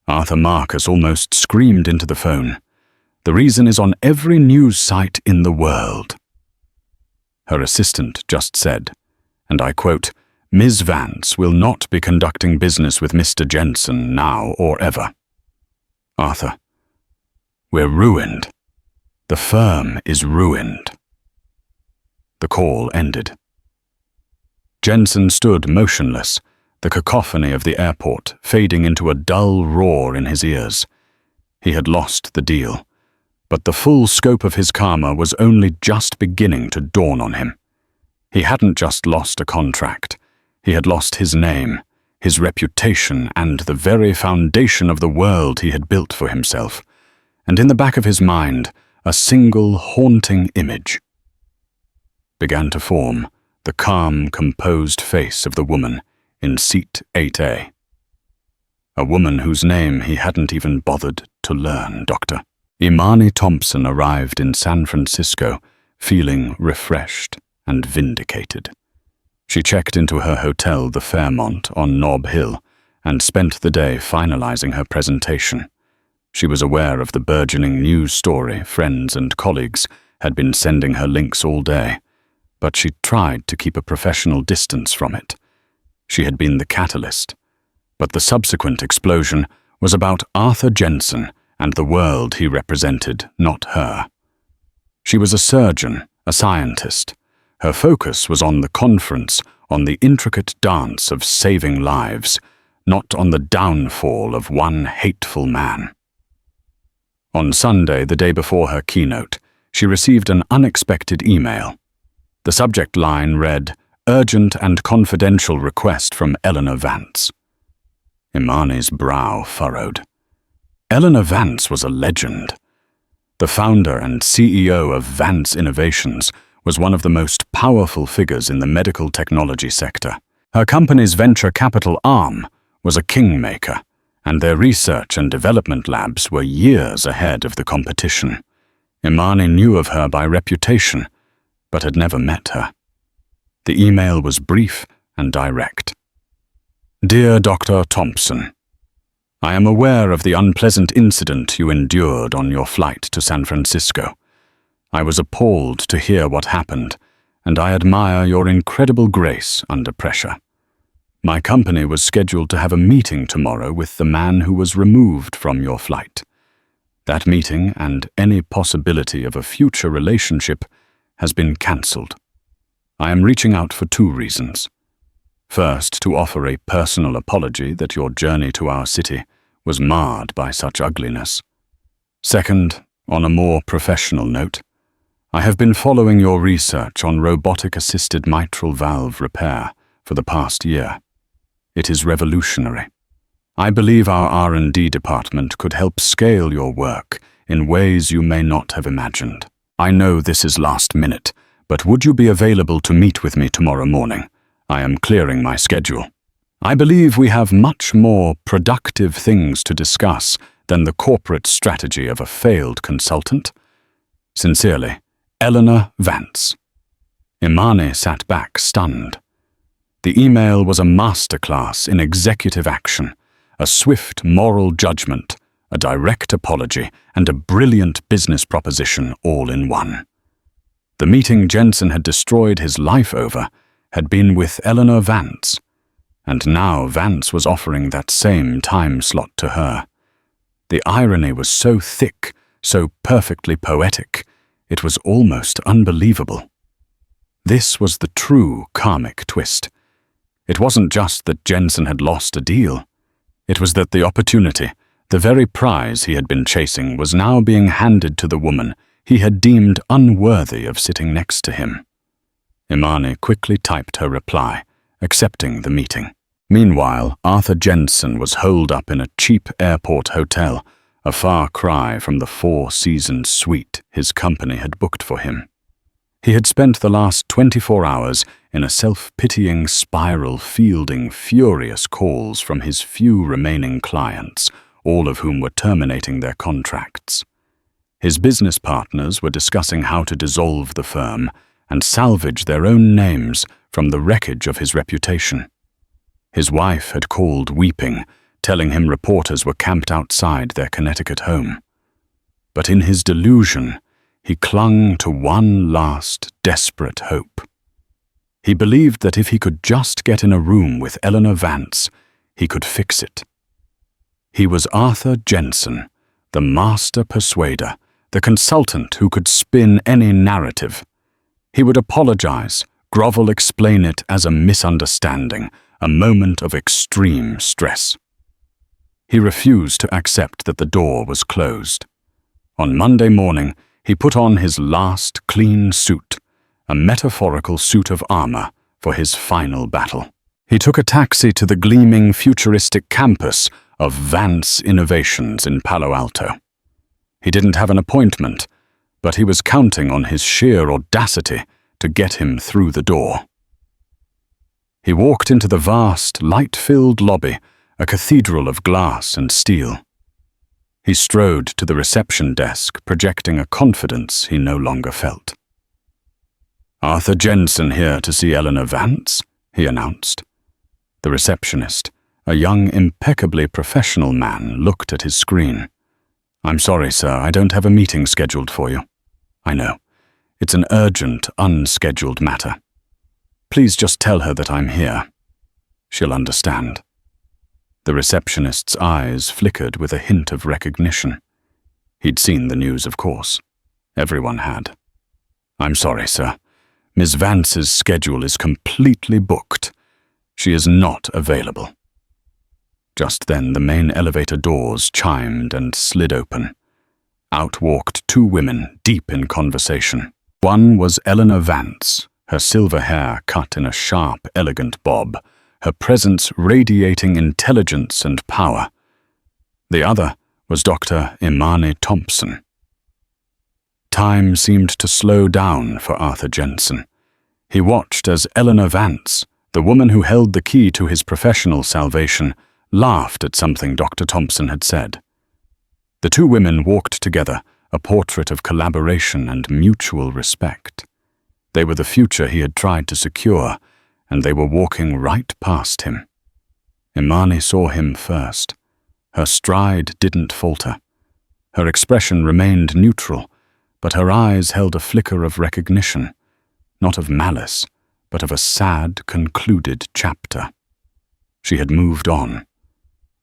Arthur Marcus almost screamed into the phone. "The reason is on every news site in the world." Her assistant just said, and I quote, "Ms. Vance will not be conducting business with Mr. Jensen now or ever." "Arthur, we're ruined. The firm is ruined." The call ended. Jensen stood motionless, the cacophony of the airport fading into a dull roar in his ears. He had lost the deal, but the full scope of his karma was only just beginning to dawn on him. He hadn't just lost a contract. He had lost his name, his reputation, and the very foundation of the world he had built for himself. And in the back of his mind, a single haunting image began to form, the calm, composed face of the woman in seat 8A. A woman whose name he hadn't even bothered to learn, Dr. Imani Thompson arrived in San Francisco, feeling refreshed and vindicated. She checked into her hotel, the Fairmont, on Nob Hill, and spent the day finalizing her presentation. She was aware of the burgeoning news story. Friends and colleagues had been sending her links all day, but she tried to keep a professional distance from it. She had been the catalyst, but the subsequent explosion was about Arthur Jensen and the world he represented, not her. She was a surgeon, a scientist. Her focus was on the conference, on the intricate dance of saving lives, not on the downfall of one hateful man. On Sunday, the day before her keynote, she received an unexpected email. The subject line read, "Urgent and confidential request from Eleanor Vance." Imani's brow furrowed. Eleanor Vance was a legend. The founder and CEO of Vance Innovations was one of the most powerful figures in the medical technology sector. Her company's venture capital arm was a kingmaker, and their research and development labs were years ahead of the competition. Imani knew of her by reputation, but had never met her. The email was brief and direct. "Dear Dr. Thompson, I am aware of the unpleasant incident you endured on your flight to San Francisco. I was appalled to hear what happened, and I admire your incredible grace under pressure. My company was scheduled to have a meeting tomorrow with the man who was removed from your flight. That meeting and any possibility of a future relationship has been cancelled. I am reaching out for 2 reasons. First, to offer a personal apology that your journey to our city was marred by such ugliness. Second, on a more professional note, I have been following your research on robotic-assisted mitral valve repair for the past year. It is revolutionary. I believe our R&D department could help scale your work in ways you may not have imagined. I know this is last minute, but would you be available to meet with me tomorrow morning? I am clearing my schedule. I believe we have much more productive things to discuss than the corporate strategy of a failed consultant. Sincerely, Eleanor Vance. Imani sat back, stunned. The email was a masterclass in executive action, a swift moral judgment, a direct apology, and a brilliant business proposition all in one. The meeting Jensen had destroyed his life over had been with Eleanor Vance, and now Vance was offering that same time slot to her. The irony was so thick, so perfectly poetic, it was almost unbelievable. This was the true karmic twist. It wasn't just that Jensen had lost a deal. It was that the opportunity, the very prize he had been chasing, was now being handed to the woman he had deemed unworthy of sitting next to him. Imani quickly typed her reply, accepting the meeting. Meanwhile, Arthur Jensen was holed up in a cheap airport hotel, a far cry from the four-seasons suite his company had booked for him. He had spent the last 24 hours in a self-pitying spiral fielding furious calls from his few remaining clients, all of whom were terminating their contracts. His business partners were discussing how to dissolve the firm and salvage their own names from the wreckage of his reputation. His wife had called weeping, telling him reporters were camped outside their Connecticut home. But in his delusion, he clung to one last desperate hope. He believed that if he could just get in a room with Eleanor Vance, he could fix it. He was Arthur Jensen, the master persuader, the consultant who could spin any narrative. He would apologize, grovel, explain it as a misunderstanding, a moment of extreme stress. He refused to accept that the door was closed. On Monday morning, he put on his last clean suit, a metaphorical suit of armor for his final battle. He took a taxi to the gleaming futuristic campus of Vance Innovations in Palo Alto. He didn't have an appointment, but he was counting on his sheer audacity to get him through the door. He walked into the vast, light-filled lobby, a cathedral of glass and steel. He strode to the reception desk, projecting a confidence he no longer felt. "Arthur Jensen here to see Eleanor Vance," he announced. The receptionist, a young, impeccably professional man, looked at his screen. "I'm sorry, sir, I don't have a meeting scheduled for you." "I know. It's an urgent, unscheduled matter. Please just tell her that I'm here. She'll understand." The receptionist's eyes flickered with a hint of recognition. He'd seen the news, of course. Everyone had. "I'm sorry, sir. Miss Vance's schedule is completely booked. She is not available." Just then, the main elevator doors chimed and slid open. Out walked two women, deep in conversation. One was Eleanor Vance, her silver hair cut in a sharp, elegant bob, her presence radiating intelligence and power. The other was Dr. Imani Thompson. Time seemed to slow down for Arthur Jensen. He watched as Eleanor Vance, the woman who held the key to his professional salvation, laughed at something Dr. Thompson had said. The two women walked together, a portrait of collaboration and mutual respect. They were the future he had tried to secure, and they were walking right past him. Imani saw him first. Her stride didn't falter. Her expression remained neutral, but her eyes held a flicker of recognition, not of malice, but of a sad, concluded chapter. She had moved on.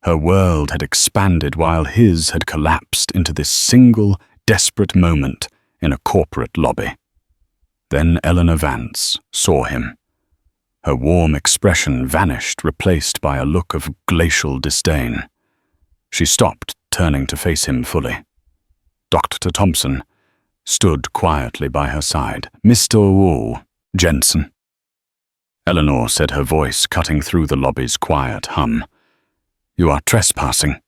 Her world had expanded while his had collapsed into this single, desperate moment in a corporate lobby. Then Eleanor Vance saw him. Her warm expression vanished, replaced by a look of glacial disdain. She stopped, turning to face him fully. "Dr. Thompson, stood quietly by her side. "Mr. Wu, Jensen." Eleanor said, her voice cutting through the lobby's quiet hum. "You are trespassing.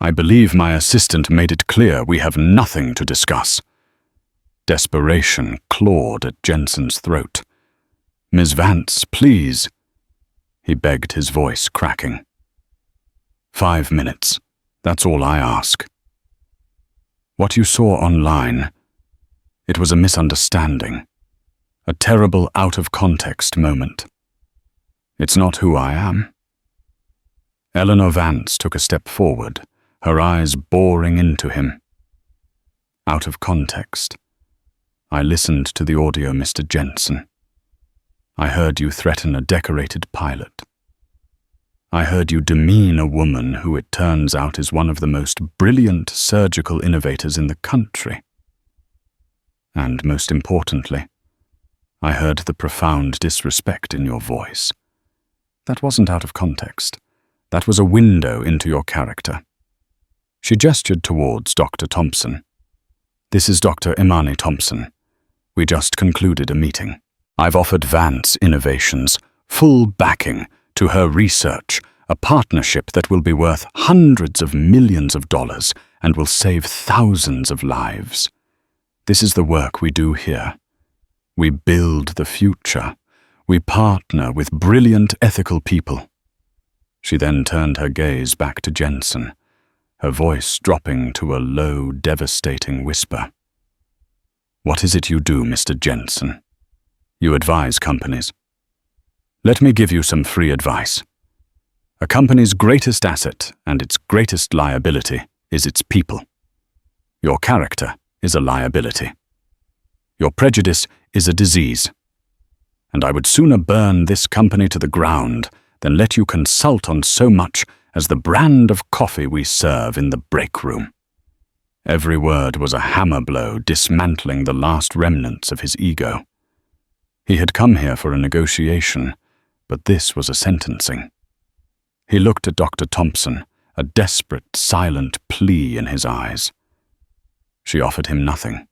I believe my assistant made it clear we have nothing to discuss." Desperation clawed at Jensen's throat. "Ms. Vance, please," he begged, his voice cracking. 5 minutes. That's all I ask. What you saw online, it was a misunderstanding, a terrible out-of-context moment. It's not who I am." Eleanor Vance took a step forward, her eyes boring into him. "Out of context. I listened to the audio, Mr. Jensen. I heard you threaten a decorated pilot. I heard you demean a woman who it turns out is one of the most brilliant surgical innovators in the country. And most importantly, I heard the profound disrespect in your voice. That wasn't out of context. That was a window into your character." She gestured towards Dr. Thompson. "This is Dr. Imani Thompson. We just concluded a meeting. I've offered Vance Innovations full backing to her research, a partnership that will be worth hundreds of millions of dollars and will save thousands of lives. This is the work we do here. We build the future. We partner with brilliant ethical people." She then turned her gaze back to Jensen, her voice dropping to a low, devastating whisper. "What is it you do, Mr. Jensen? You advise companies. Let me give you some free advice. A company's greatest asset and its greatest liability is its people. Your character is a liability. Your prejudice is a disease. And I would sooner burn this company to the ground than let you consult on so much as the brand of coffee we serve in the break room." Every word was a hammer blow dismantling the last remnants of his ego. He had come here for a negotiation, but this was a sentencing. He looked at Dr. Thompson, a desperate, silent plea in his eyes. She offered him nothing.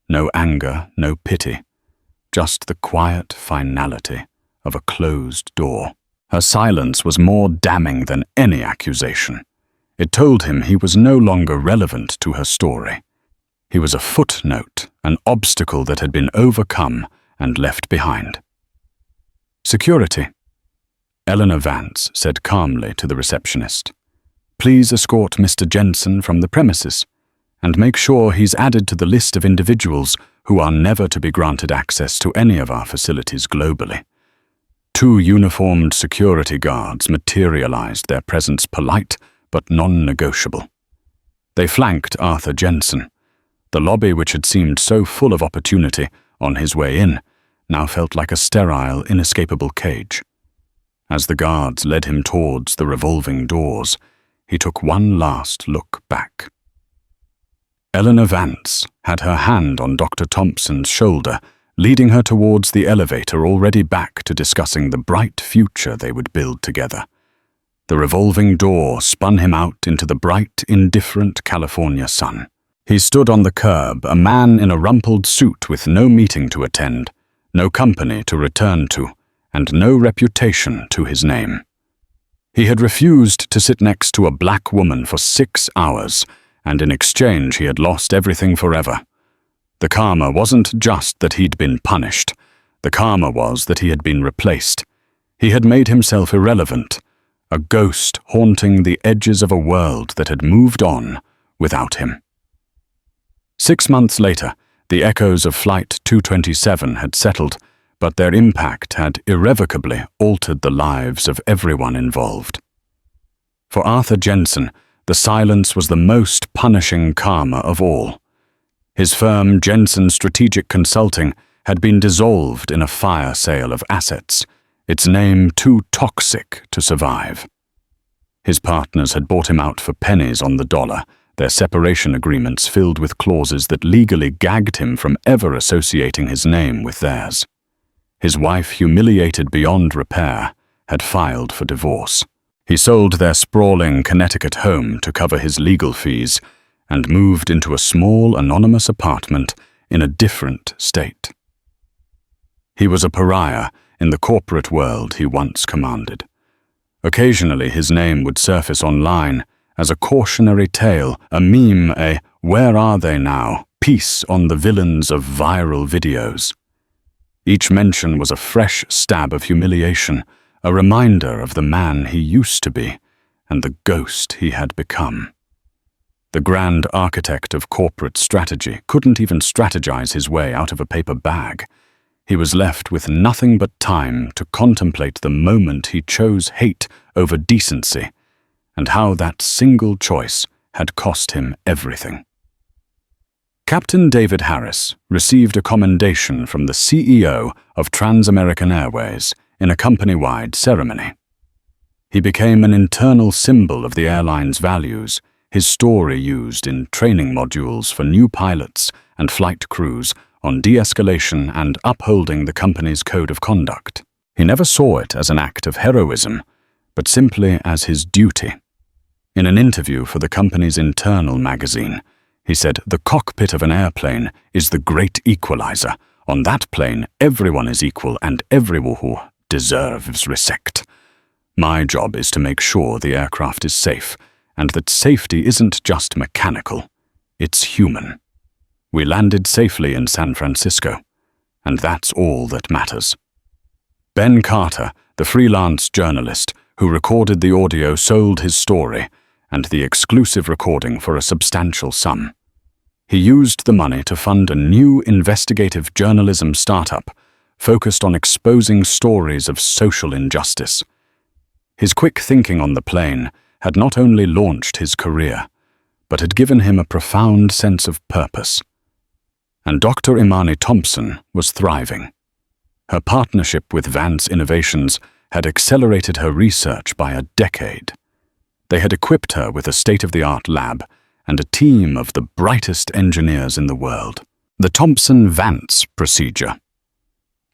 No anger, no pity. Just the quiet finality of a closed door. Her silence was more damning than any accusation. It told him he was no longer relevant to her story. He was a footnote, an obstacle that had been overcome and left behind. "Security," Eleanor Vance said calmly to the receptionist. "Please escort Mr. Jensen from the premises, and make sure he's added to the list of individuals who are never to be granted access to any of our facilities globally." 2 uniformed security guards materialized, their presence polite but non-negotiable. They flanked Arthur Jensen. The lobby, which had seemed so full of opportunity on his way in, now felt like a sterile, inescapable cage. As the guards led him towards the revolving doors, he took one last look back. Eleanor Vance had her hand on Dr. Thompson's shoulder, leading her towards the elevator, already back to discussing the bright future they would build together. The revolving door spun him out into the bright, indifferent California sun. He stood on the curb, a man in a rumpled suit with no meeting to attend, no company to return to, and no reputation to his name. He had refused to sit next to a black woman for 6 hours, and in exchange he had lost everything forever. The karma wasn't just that he'd been punished. The karma was that he had been replaced. He had made himself irrelevant, a ghost haunting the edges of a world that had moved on without him. 6 months later, the echoes of Flight 227 had settled, but their impact had irrevocably altered the lives of everyone involved. For Arthur Jensen, the silence was the most punishing karma of all. His firm, Jensen Strategic Consulting, had been dissolved in a fire sale of assets, its name too toxic to survive. His partners had bought him out for pennies on the dollar, their separation agreements filled with clauses that legally gagged him from ever associating his name with theirs. His wife, humiliated beyond repair, had filed for divorce. He sold their sprawling Connecticut home to cover his legal fees and moved into a small, anonymous apartment in a different state. He was a pariah in the corporate world he once commanded. Occasionally his name would surface online as a cautionary tale, a meme, a "where are they now?" piece on the villains of viral videos. Each mention was a fresh stab of humiliation, a reminder of the man he used to be and the ghost he had become. The grand architect of corporate strategy couldn't even strategize his way out of a paper bag. He was left with nothing but time to contemplate the moment he chose hate over decency, and how that single choice had cost him everything. Captain David Harris received a commendation from the CEO of Trans-American Airways in a company-wide ceremony. He became an internal symbol of the airline's values, his story used in training modules for new pilots and flight crews on de-escalation and upholding the company's code of conduct. He never saw it as an act of heroism, but simply as his duty. In an interview for the company's internal magazine, he said, "The cockpit of an airplane is the great equalizer. On that plane, everyone is equal and everyone deserves respect. My job is to make sure the aircraft is safe, and that safety isn't just mechanical, it's human. We landed safely in San Francisco, and that's all that matters." Ben Carter, the freelance journalist who recorded the audio, sold his story and the exclusive recording for a substantial sum. He used the money to fund a new investigative journalism startup focused on exposing stories of social injustice. His quick thinking on the plane had not only launched his career, but had given him a profound sense of purpose. And Dr. Imani Thompson was thriving. Her partnership with Vance Innovations had accelerated her research by a decade. They had equipped her with a state-of-the-art lab and a team of the brightest engineers in the world. The Thompson-Vance procedure,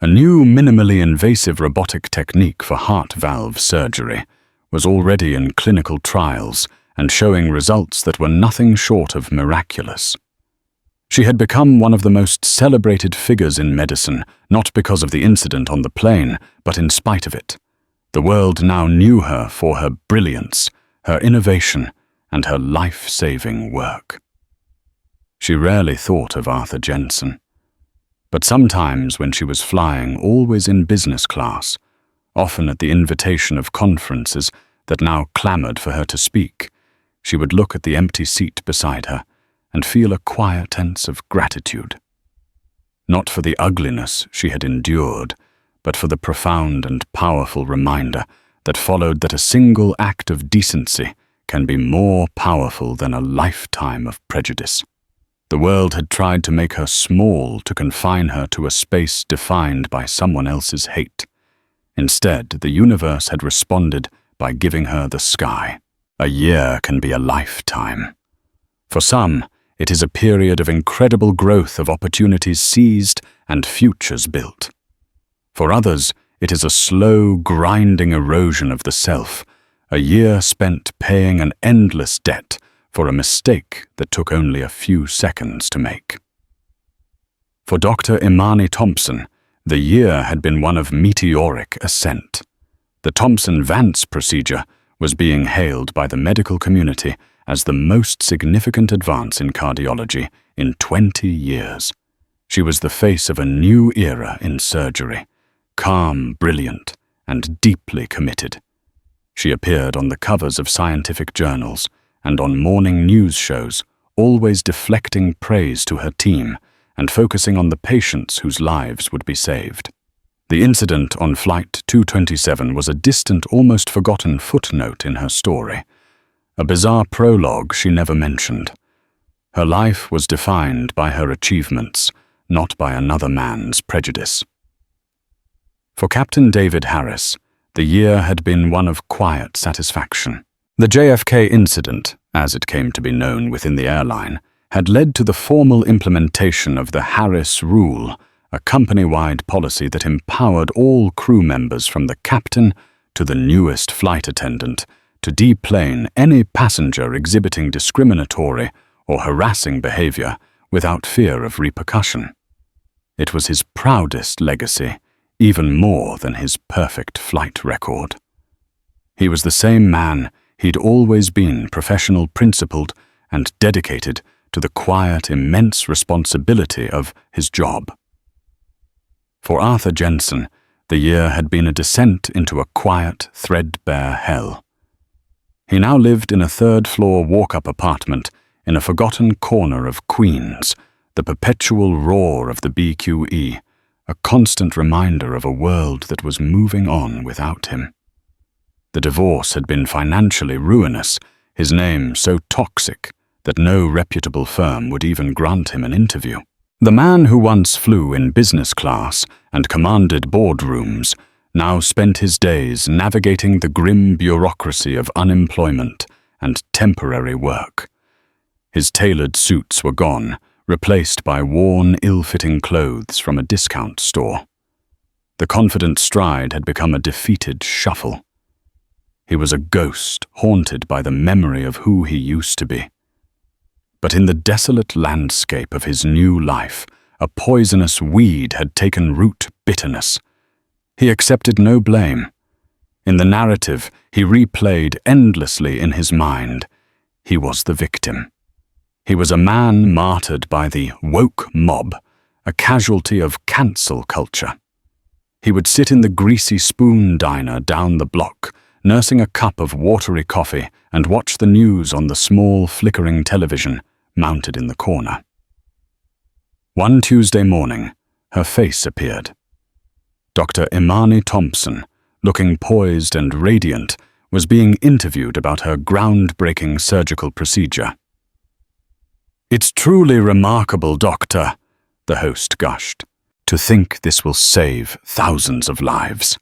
a new minimally invasive robotic technique for heart valve surgery, was already in clinical trials and showing results that were nothing short of miraculous. She had become one of the most celebrated figures in medicine, not because of the incident on the plane, but in spite of it. The world now knew her for her brilliance, her innovation, and her life-saving work. She rarely thought of Arthur Jensen, but sometimes when she was flying, always in business class, often at the invitation of conferences that now clamored for her to speak, she would look at the empty seat beside her and feel a quiet sense of gratitude. Not for the ugliness she had endured, but for the profound and powerful reminder that followed that a single act of decency can be more powerful than a lifetime of prejudice. The world had tried to make her small, to confine her to a space defined by someone else's hate. Instead, the universe had responded by giving her the sky. A year can be a lifetime. For some, it is a period of incredible growth, of opportunities seized and futures built. For others, it is a slow, grinding erosion of the self, a year spent paying an endless debt for a mistake that took only a few seconds to make. For Dr. Imani Thompson, the year had been one of meteoric ascent. The Thompson-Vance procedure was being hailed by the medical community as the most significant advance in cardiology in 20 years. She was the face of a new era in surgery, calm, brilliant, and deeply committed. She appeared on the covers of scientific journals and on morning news shows, always deflecting praise to her team and focusing on the patients whose lives would be saved. The incident on Flight 227 was a distant, almost forgotten footnote in her story, a bizarre prologue she never mentioned. Her life was defined by her achievements, not by another man's prejudice. For Captain David Harris, the year had been one of quiet satisfaction. The JFK incident, as it came to be known within the airline, had led to the formal implementation of the Harris Rule, a company-wide policy that empowered all crew members from the captain to the newest flight attendant to deplane any passenger exhibiting discriminatory or harassing behavior without fear of repercussion. It was his proudest legacy, even more than his perfect flight record. He was the same man he'd always been, professional, principled, and dedicated to the quiet, immense responsibility of his job. For Arthur Jensen, the year had been a descent into a quiet, threadbare hell. He now lived in a third-floor walk-up apartment in a forgotten corner of Queens, the perpetual roar of the BQE, a constant reminder of a world that was moving on without him. The divorce had been financially ruinous, his name so toxic that no reputable firm would even grant him an interview. The man who once flew in business class and commanded boardrooms now spent his days navigating the grim bureaucracy of unemployment and temporary work. His tailored suits were gone, replaced by worn, ill-fitting clothes from a discount store. The confident stride had become a defeated shuffle. He was a ghost haunted by the memory of who he used to be. But in the desolate landscape of his new life, a poisonous weed had taken root: bitterness. He accepted no blame. In the narrative he replayed endlessly in his mind, he was the victim. He was a man martyred by the woke mob, a casualty of cancel culture. He would sit in the greasy spoon diner down the block, nursing a cup of watery coffee, and watch the news on the small, flickering television mounted in the corner. One Tuesday morning, her face appeared. Dr. Imani Thompson, looking poised and radiant, was being interviewed about her groundbreaking surgical procedure. "It's truly remarkable, Doctor," the host gushed. "To think this will save thousands of lives.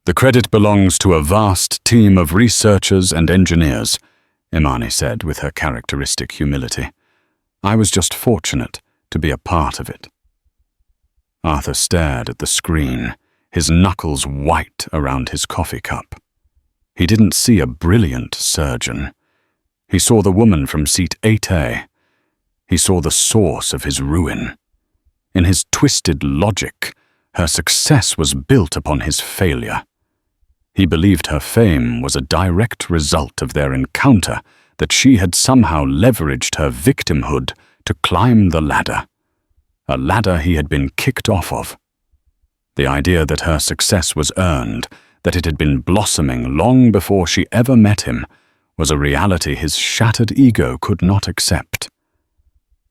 The credit belongs to a vast team of researchers and engineers," Imani said with her characteristic humility. "I was just fortunate to be a part of it." Arthur stared at the screen, his knuckles white around his coffee cup. He didn't see a brilliant surgeon. He saw the woman from seat 8A. He saw the source of his ruin. In his twisted logic, her success was built upon his failure. He believed her fame was a direct result of their encounter, that she had somehow leveraged her victimhood to climb the ladder, a ladder he had been kicked off of. The idea that her success was earned, that it had been blossoming long before she ever met him, was a reality his shattered ego could not accept.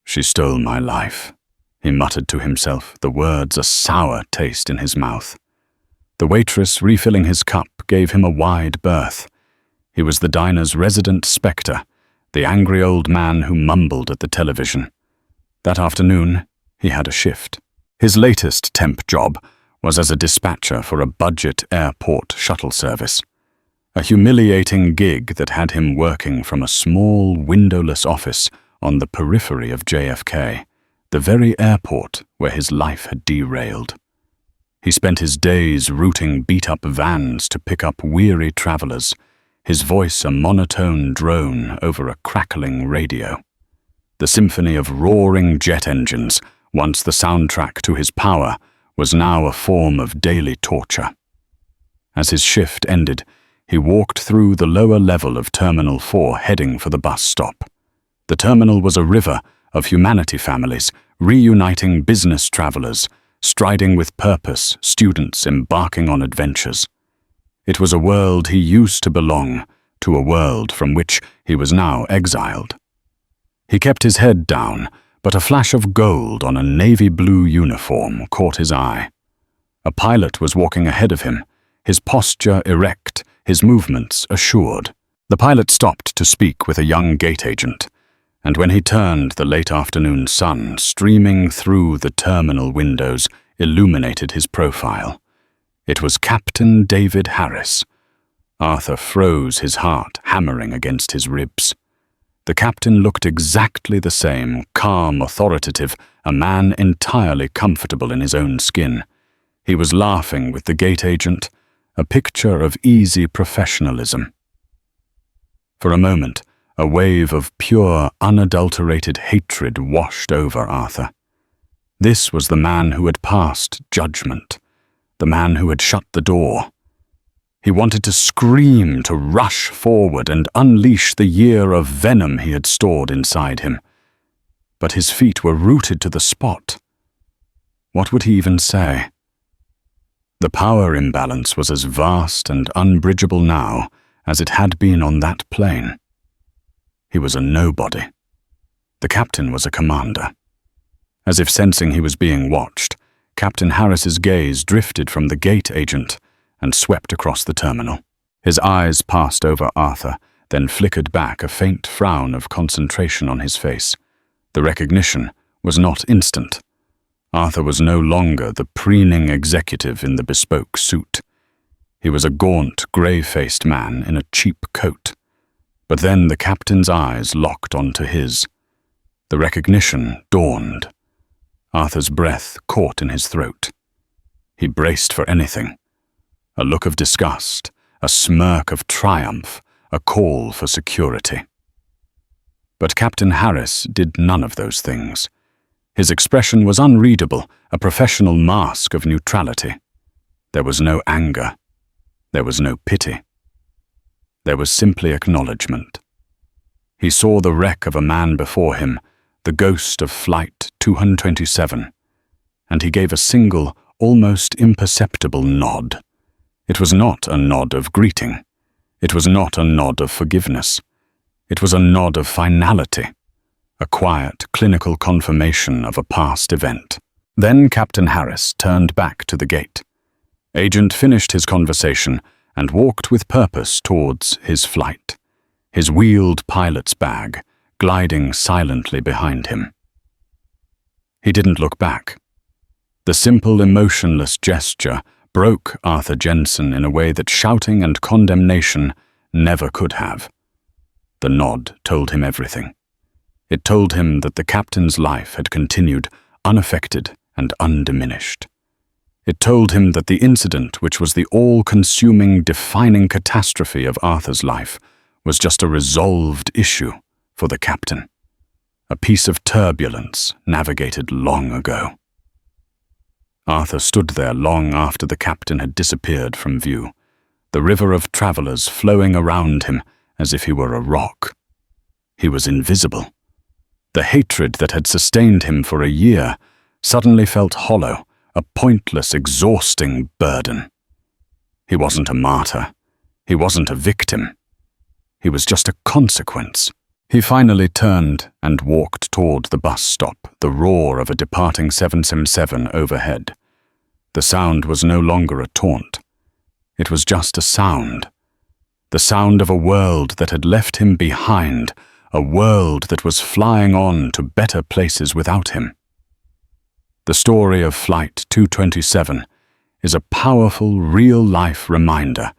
"She stole my life," he muttered to himself, the words a sour taste in his mouth. The waitress refilling his cup gave him a wide berth. He was the diner's resident spectre, the angry old man who mumbled at the television. That afternoon, he had a shift. His latest temp job was as a dispatcher for a budget airport shuttle service. A humiliating gig that had him working from a small, windowless office on the periphery of JFK, the very airport where his life had derailed. He spent his days routing beat-up vans to pick up weary travelers, his voice a monotone drone over a crackling radio. The symphony of roaring jet engines, once the soundtrack to his power, was now a form of daily torture. As his shift ended, he walked through the lower level of Terminal 4 heading for the bus stop. The terminal was a river of humanity families, reuniting business travelers, striding with purpose, students embarking on adventures. It was a world he used to belong to, a world from which he was now exiled. He kept his head down, but a flash of gold on a navy blue uniform caught his eye. A pilot was walking ahead of him, his posture erect, his movements assured. The pilot stopped to speak with a young gate agent, and when he turned, the late afternoon sun, streaming through the terminal windows, illuminated his profile. It was Captain David Harris. Arthur froze, his heart hammering against his ribs. The captain looked exactly the same, calm, authoritative, a man entirely comfortable in his own skin. He was laughing with the gate agent, a picture of easy professionalism. For a moment, A wave of pure, unadulterated hatred washed over Arthur. This was the man who had passed judgment, the man who had shut the door. He wanted to scream, to rush forward and unleash the year of venom he had stored inside him. But his feet were rooted to the spot. What would he even say? The power imbalance was as vast and unbridgeable now as it had been on that plane. He was a nobody. The captain was a commander. As if sensing he was being watched, Captain Harris's gaze drifted from the gate agent and swept across the terminal. His eyes passed over Arthur, then flickered back, a faint frown of concentration on his face. The recognition was not instant. Arthur was no longer the preening executive in the bespoke suit. He was a gaunt, grey-faced man in a cheap coat. But then the captain's eyes locked onto his. The recognition dawned. Arthur's breath caught in his throat. He braced for anything. A look of disgust, a smirk of triumph, a call for security. But Captain Harris did none of those things. His expression was unreadable, a professional mask of neutrality. There was no anger. There was no pity. There was simply acknowledgement. He saw the wreck of a man before him, the ghost of Flight 227, and he gave a single, almost imperceptible nod. It was not a nod of greeting. It was not a nod of forgiveness. It was a nod of finality, a quiet, clinical confirmation of a past event. Then Captain Harris turned back to the gate. Agent finished his conversation and walked with purpose towards his flight, his wheeled pilot's bag gliding silently behind him. He didn't look back. The simple, emotionless gesture broke Arthur Jensen in a way that shouting and condemnation never could have. The nod told him everything. It told him that the captain's life had continued unaffected and undiminished. It told him that the incident, which was the all-consuming, defining catastrophe of Arthur's life, was just a resolved issue for the captain, a piece of turbulence navigated long ago. Arthur stood there long after the captain had disappeared from view, the river of travelers flowing around him as if he were a rock. He was invisible. The hatred that had sustained him for a year suddenly felt hollow, a pointless, exhausting burden. He wasn't a martyr. He wasn't a victim. He was just a consequence. He finally turned and walked toward the bus stop, the roar of a departing 777 overhead. The sound was no longer a taunt. It was just a sound. The sound of a world that had left him behind, a world that was flying on to better places without him. The story of Flight 227 is a powerful, real-life reminder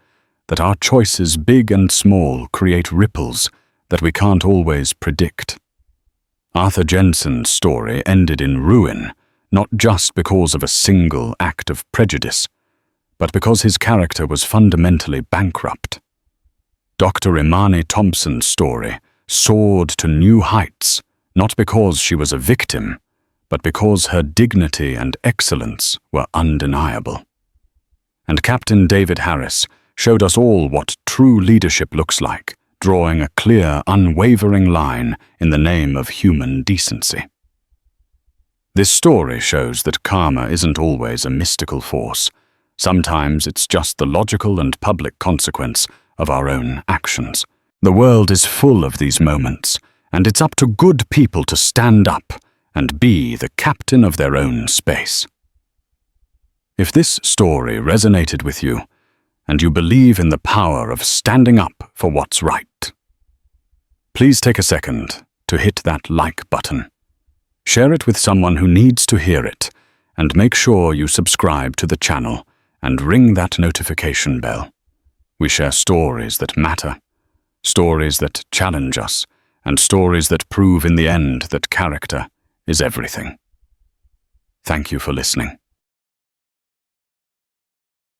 that our choices, big and small, create ripples that we can't always predict. Arthur Jensen's story ended in ruin, not just because of a single act of prejudice, but because his character was fundamentally bankrupt. Dr. Imani Thompson's story soared to new heights, not because she was a victim, but because her dignity and excellence were undeniable. And Captain David Harris showed us all what true leadership looks like, drawing a clear, unwavering line in the name of human decency. This story shows that karma isn't always a mystical force. Sometimes it's just the logical and public consequence of our own actions. The world is full of these moments, and it's up to good people to stand up and be the captain of their own space. If this story resonated with you, and you believe in the power of standing up for what's right, please take a second to hit that like button. Share it with someone who needs to hear it, and make sure you subscribe to the channel and ring that notification bell. We share stories that matter, stories that challenge us, and stories that prove in the end that character is everything. Thank you for listening.